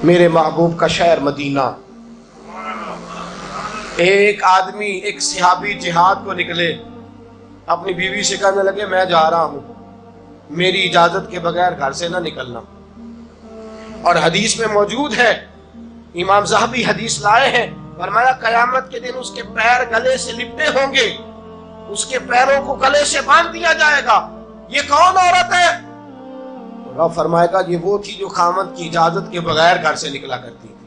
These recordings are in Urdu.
میرے محبوب کا شہر مدینہ. ایک آدمی، ایک صحابی جہاد کو نکلے، اپنی بیوی سے کہنے لگے میں جا رہا ہوں، میری اجازت کے بغیر گھر سے نہ نکلنا. اور حدیث میں موجود ہے، امام ذہبی حدیث لائے ہیں، فرمایا قیامت کے دن اس کے پیر گلے سے لپٹے ہوں گے، اس کے پیروں کو گلے سے باندھ دیا جائے گا. یہ کون عورت ہے؟ رب فرمائے گا یہ وہ تھی جو خامد کی اجازت کے بغیر گھر سے نکلا کرتی تھی،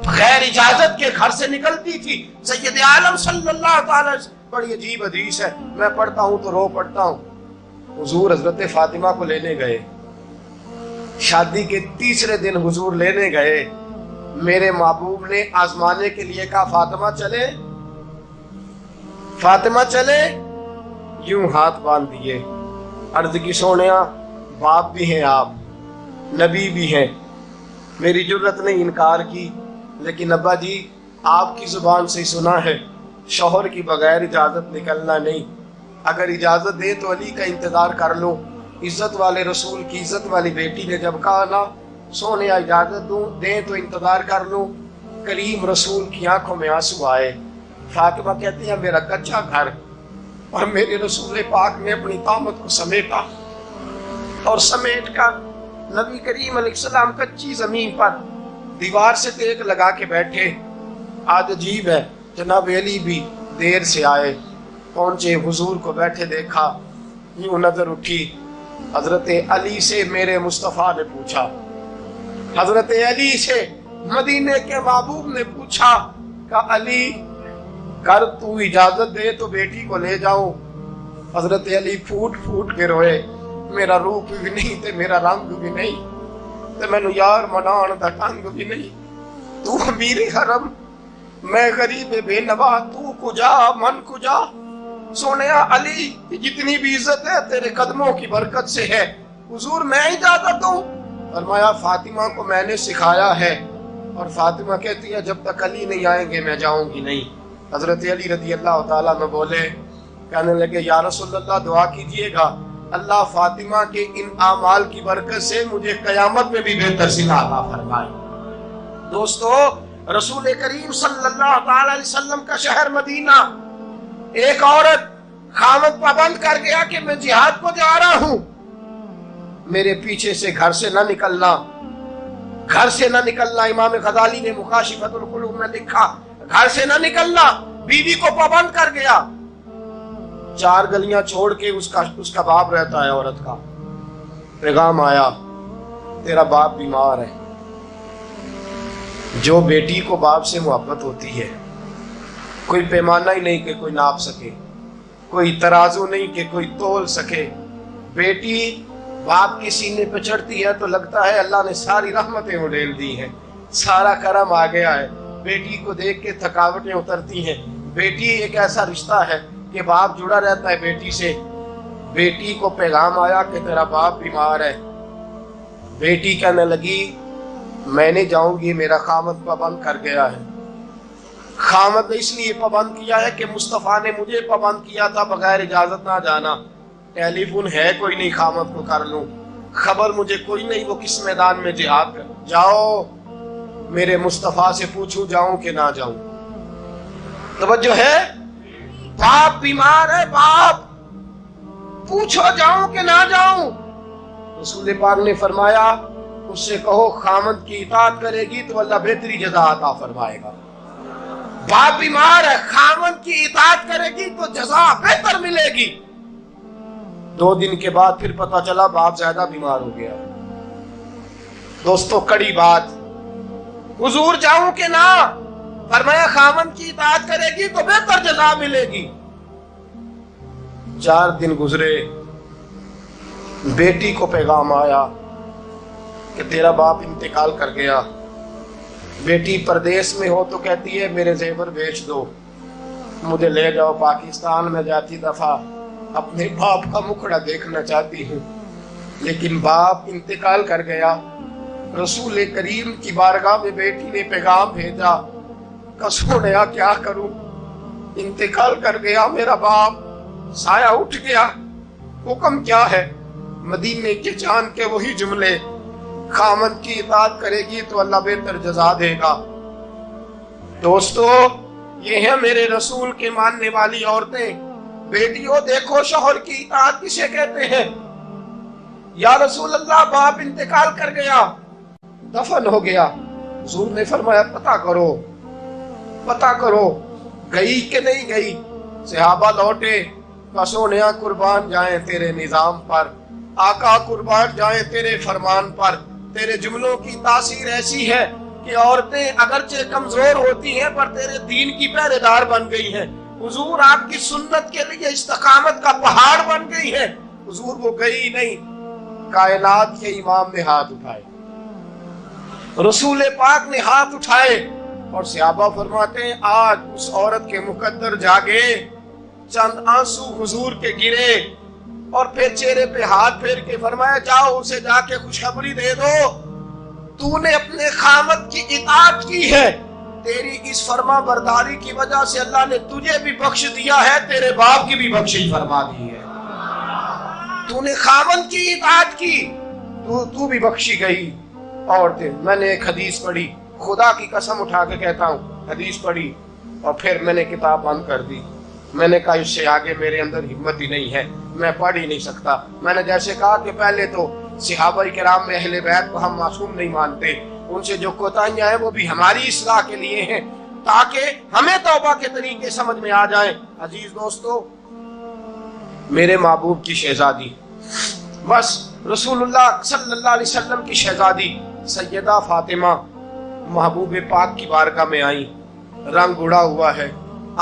بغیر اجازت کے گھر سے نکلتی تھی. سید عالم صلی اللہ تعالی وسلم، بڑی عجیب حدیث ہے، میں پڑھتا ہوں تو رو پڑھتا ہوں. حضور حضرت فاطمہ کو لینے گئے، شادی کے تیسرے دن حضور لینے گئے. میرے محبوب نے آزمانے کے لیے کہا فاطمہ چلے، فاطمہ چلے. یوں ہاتھ باندھ دیے، عرض کی سونیا باپ بھی ہیں آپ، نبی بھی ہیں. میری جرت نے انکار کی، لیکن ابا جی آپ کی زبان سے سنا ہے شوہر کی بغیر اجازت نکلنا نہیں. اگر اجازت دے تو علی کا انتظار کر لو. عزت والے رسول کی عزت والی بیٹی نے جب کہا نا سونیا اجازت دیں تو انتظار کر لو، کریم رسول کی آنکھوں میں آنسو آئے. فاطمہ کہتی ہے میرا کچا گھر، اور میرے رسول پاک نے اپنی طامت کو سمیٹا، اور سمیٹ کر نبی کریم علیہ السلام کچی زمین پر دیوار سے ٹیک لگا کے بیٹھے. آج عجیب ہے، جناب علی بھی دیر سے آئے، پہنچے، حضور کو بیٹھے دیکھا، یوں نظر اٹھی. حضرت علی سے میرے مصطفیٰ نے پوچھا، حضرت علی سے مدینے کے محبوب نے پوچھا کہ علی کر تو اجازت دے تو بیٹی کو لے جاؤں. حضرت علی پھوٹ پھوٹ کے روئے، میرا روپ بھی نہیں تے میرا رنگ بھی نہیں تے مینوں یار منان دا ٹنگ بھی نہیں. تو امیر حرم، میں غریب بے نوا، تو کجا من کجا. سونیا علی جتنی بھی عزت ہے تیرے قدموں کی برکت سے ہے. حضور میں اجازت دوں؟ فرمایا فاطمہ کو میں نے سکھایا ہے. اور فاطمہ کہتی ہے جب تک علی نہیں آئیں گے میں جاؤں گی نہیں. حضرت علی رضی اللہ تعالیٰ عنہ بولے، کہنے لگے یا رسول اللہ دعا کیجئے گا اللہ فاطمہ کے ان اعمال کی برکت سے مجھے قیامت میں بھی بہتر صلہ عطا فرمائے. دوستو، رسول کریم صلی اللہ تعالی علیہ وسلم کا شہر مدینہ، ایک عورت خامد پابند کر گیا کہ میں جہاد کو جا رہا ہوں، میرے پیچھے سے گھر سے نہ نکلنا، گھر سے نہ نکلنا. امام غزالی نے مکاشفۃ القلوب میں لکھا گھر سے نہ نکلنا. بیوی کو پابند کر گیا. 4 گلیاں چھوڑ کے اس کا باپ رہتا ہے، عورت کا پیغام آیا تیرا باپ بیمار ہے. جو بیٹی کو باپ سے محبت ہوتی ہے کوئی پیمانہ ہی نہیں کہ کوئی ناپ سکے، کوئی ترازو نہیں کہ کوئی تول سکے. بیٹی باپ کے سینے پہ چڑھتی ہے تو لگتا ہے اللہ نے ساری رحمتیں اڈیل دی ہیں، سارا کرم آ گیا ہے. بیٹی کو دیکھ کے تھکاوٹیں اترتی ہیں. بیٹی ایک ایسا رشتہ ہے کہ باپ جڑا رہتا ہے بیٹی سے. بیٹی کو پیغام آیا کہ تیرا باپ بیمار ہے. بیٹی کہنے لگی میں نہیں جاؤں گی، میرا خامد پابند کر گیا ہے. خامد نے اس لیے پابند کیا ہے کہ مصطفیٰ نے مجھے پابند کیا تھا بغیر اجازت نہ جانا. ٹیلی فون ہے کوئی نہیں خامد کو کر لوں، خبر مجھے کوئی نہیں وہ کس میدان میں جہاد کر. جاؤ میرے مصطفیٰ سے پوچھوں جاؤں کہ نہ جاؤں. توجہ ہے، باپ بیمار ہے، باپ پوچھو جاؤں کہ نہ جاؤں. رسول پاک نے فرمایا اس سے کہو خامد کی اطاعت کرے گی تو اللہ بہتری جزا عطا فرمائے گا. باپ بیمار ہے، خامد کی اطاعت کرے گی تو جزا بہتر ملے گی. 2 دن کے بعد پھر پتا چلا باپ زیادہ بیمار ہو گیا. دوستو کڑی بات، حضور جاؤں کہ نہ؟ فرمایا خامد کی اطاعت کرے گی تو بہتر جزا ملے گی. 4 دن گزرے، بیٹی کو پیغام آیا کہ تیرا باپ انتقال کر گیا. بیٹی پردیس میں ہو تو کہتی ہے میرے زیور بیچ دو، مجھے لے جاؤ پاکستان میں. جاتی دفعہ اپنے باپ کا مکھڑا دیکھنا چاہتی ہوں، لیکن باپ انتقال کر گیا. رسول کریم کی بارگاہ میں بیٹی نے پیغام بھیجا کہ سونیا کیا کروں، انتقال کر گیا میرا باپ، سایہ اٹھ گیا، حکم کیا ہے؟ مدینے کے چاند کے وہی جملے خامن کی اطاعت کرے گی تو اللہ بہتر جزا دے گا۔ دوستو، یہ ہیں میرے رسول کے ماننے والی عورتیں۔ بیٹیوں دیکھو شوہر کی اطاعت کسے کہتے ہیں۔ یا رسول اللہ باپ انتقال کر گیا، دفن ہو گیا، حضور نے فرمایا پتہ کرو گئی کہ نہیں گئی۔ صحابہ لوٹے، سونیا قربان جائیں تیرے نظام پر، آقا قربان جائیں تیرے فرمان پر۔ تیرے جملوں کی تاثیر ایسی ہے کہ عورتیں اگرچہ کمزور ہوتی ہیں پر تیرے دین کی پہرے دار بن گئی ہیں۔ حضور آپ کی سنت کے لیے استقامت کا پہاڑ بن گئی ہے۔ حضور وہ گئی نہیں، کائنات کے امام نے ہاتھ اٹھائے، رسول پاک نے ہاتھ اٹھائے، اور صحابہ فرماتے ہیں آج اس عورت کے مقدر جاگے، چند آنسو حضور کے گرے، اور پھر چہرے پہ ہاتھ پھیر کے فرمایا جاؤ اسے جا کے خوشخبری دے دو، تو نے اپنے خامد کی اطاعت کی ہے، تیری اس فرما برداری کی وجہ سے اللہ نے تجھے بھی بخش دیا ہے، تیرے باپ کی بھی بخشش فرما دی ہے۔ تو نے خامد کی اطاعت کی، تو بھی بخشی گئی۔ عورتیں، میں نے ایک حدیث پڑھی، خدا کی قسم اٹھا کے کہتا ہوں، حدیث پڑھی اور پھر میں نے کتاب بند کر دی۔ میں نے کہا اس سے آگے میرے اندر ہمت ہی نہیں ہے، میں پڑھ ہی نہیں سکتا۔ میں نے جیسے کہا کہ پہلے تو صحابہ کرام میں اہل بیت کو ہم معصوم نہیں مانتے، ان سے جو کوتاہیاں ہیں وہ بھی ہماری اصلاح کے لیے ہیں تاکہ ہمیں توبہ کے طریقے سمجھ میں آ جائیں۔ عزیز دوستو، میرے محبوب کی شہزادی، بس رسول اللہ صلی اللہ علیہ وسلم کی شہزادی سیدہ فاطمہ محبوب پاک کی بارگاہ میں آئیں، رنگ اڑا ہوا ہے،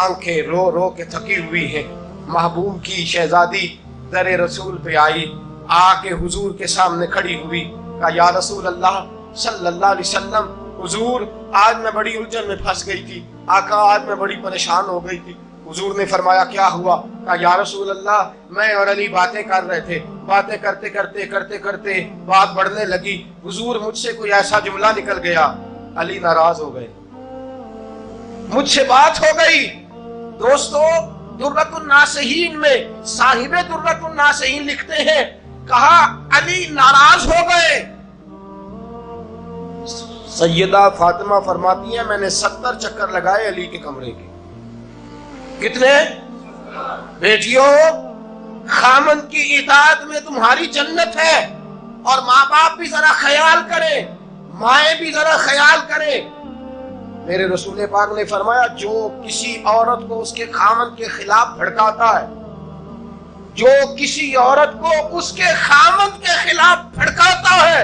آنکھیں رو رو کے تھکی ہوئی ہیں۔ محبوب کی شہزادی در رسول پہ آئی، آ کے حضور کے سامنے کھڑی ہوئی، کہا یا رسول اللہ صلی اللہ علیہ وسلم، حضور آج میں بڑی الجھن میں پھنس گئی تھی، آقا آج میں بڑی پریشان ہو گئی تھی۔ حضور نے فرمایا کیا ہوا؟ کہا یا رسول اللہ میں اور علی باتیں کر رہے تھے، باتیں کرتے کرتے بات بڑھنے لگی، حضور مجھ سے کوئی ایسا جملہ نکل گیا، علی ناراض ہو گئے، مجھ سے بات ہو گئی۔ دوستو، درۃ الناصحین میں صاحب درۃ الناصحین لکھتے ہیں، کہا علی ناراض ہو گئے۔ سیدہ فاطمہ فرماتی ہیں میں نے 70 چکر لگائے علی کے کمرے کے۔ کتنے؟ بیٹیوں، خامن کی اطاعت میں تمہاری جنت ہے، اور ماں باپ بھی ذرا خیال کریں، مائیں بھی ذرا خیال کریں۔ میرے رسول پاک نے فرمایا جو کسی عورت کو اس کے خامن کے خلاف بھڑکاتا ہے، جو کسی عورت کو اس کے خامن کے خلاف بھڑکاتا ہے،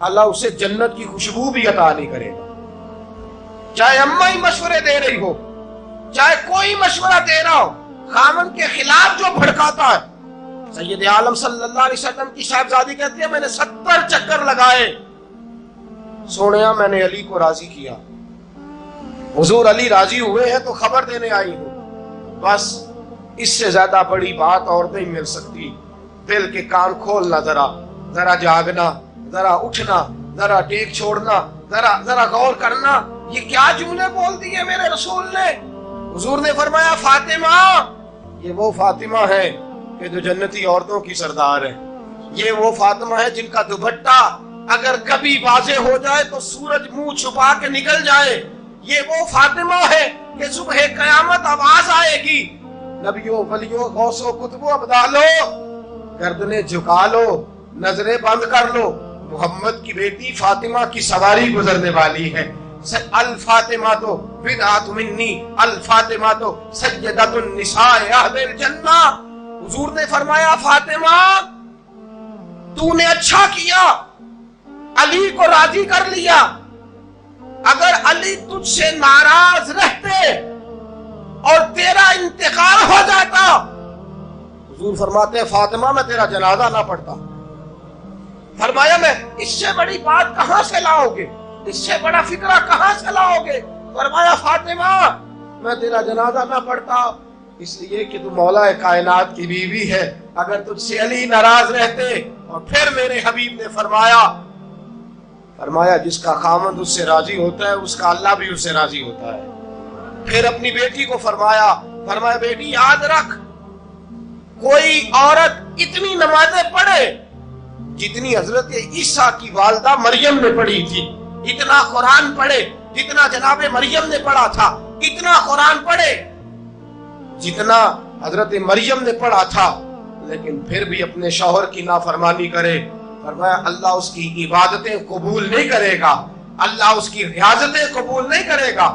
اللہ اسے جنت کی خوشبو بھی عطا نہیں کرے گا۔ چاہے اماں ہی مشورے دے رہی ہو، چاہے کوئی مشورہ دے رہا ہو، خامن کے خلاف جو بھڑکاتا ہے۔ سید عالم صلی اللہ علیہ وسلم کی صاحبزادی کہتی ہے میں نے 70 چکر لگائے، سونیا میں نے علی کو راضی کیا۔ حضور علی راضی ہوئے ہیں تو خبر دینے آئی ہوں، بس اس سے زیادہ بڑی بات اور نہیں مل سکتی۔ دل کے کان کھولنا، ذرا جاگنا، ذرا اٹھنا، ذرا ٹیک چھوڑنا، ذرا غور کرنا، یہ کیا جملے بول دیے میرے رسول نے۔ حضور نے فرمایا فاطمہ، یہ وہ فاطمہ ہے کہ جو جنتی عورتوں کی سردار ہے، یہ وہ فاطمہ ہے جن کا دوپٹہ اگر کبھی واضح ہو جائے تو سورج منہ چھپا کے نکل جائے، یہ وہ فاطمہ ہے کہ صبح قیامت آواز آئے گی نبیوں ولیوں غوثوں کتبوں ابدالوں گردنیں جھکا لو، نظریں بند کر لو، محمد کی بیٹی فاطمہ کی سواری گزرنے والی ہے۔ الفاطمہ تو بدعت منی، الفاطمہ تو سیدۃ النساء اہل الجنہ۔ حضور نے فرمایا فاطمہ تو نے اچھا کیا، علی کو راضی کر لیا، اگر علی تجھ سے ناراض رہتے اور تیرا انتقال ہو جاتا، حضور فرماتے ہیں فاطمہ میں تیرا جنازہ نہ پڑھتا۔ فرمایا میں اس سے بڑی بات کہاں سے لاؤ گے، اس سے بڑا فکرہ کہاں سے لاؤ گے؟ فرمایا فاطمہ میں تیرا جنازہ نہ پڑھتا اس لیے کہ تو مولا کائنات کی بیوی ہے، اگر تجھ سے علی ناراض رہتے۔ اور پھر میرے حبیب نے فرمایا جس کا خامند اس سے راضی ہوتا ہے اس کا اللہ بھی اس سے راضی ہوتا ہے۔ پھر اپنی بیٹی کو فرمایا بیٹی یاد رکھ، کوئی عورت اتنی نمازیں پڑھے جتنی حضرت عیسیٰ کی والدہ مریم نے پڑھی تھی، اتنا قرآن پڑھے جتنا جناب مریم نے پڑھا تھا، اتنا قرآن پڑھے جتنا حضرت مریم نے پڑھا تھا، لیکن پھر بھی اپنے شوہر کی نافرمانی کرے۔ فرمایا اللہ اس کی عبادتیں قبول نہیں کرے گا، اللہ اس کی ریاضتیں قبول نہیں کرے گا،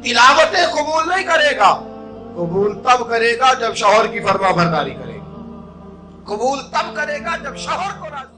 تلاوتیں قبول نہیں کرے گا۔ قبول تب کرے گا جب شوہر کی فرما برداری کرے گا، قبول تب کرے گا جب شوہر کو راضی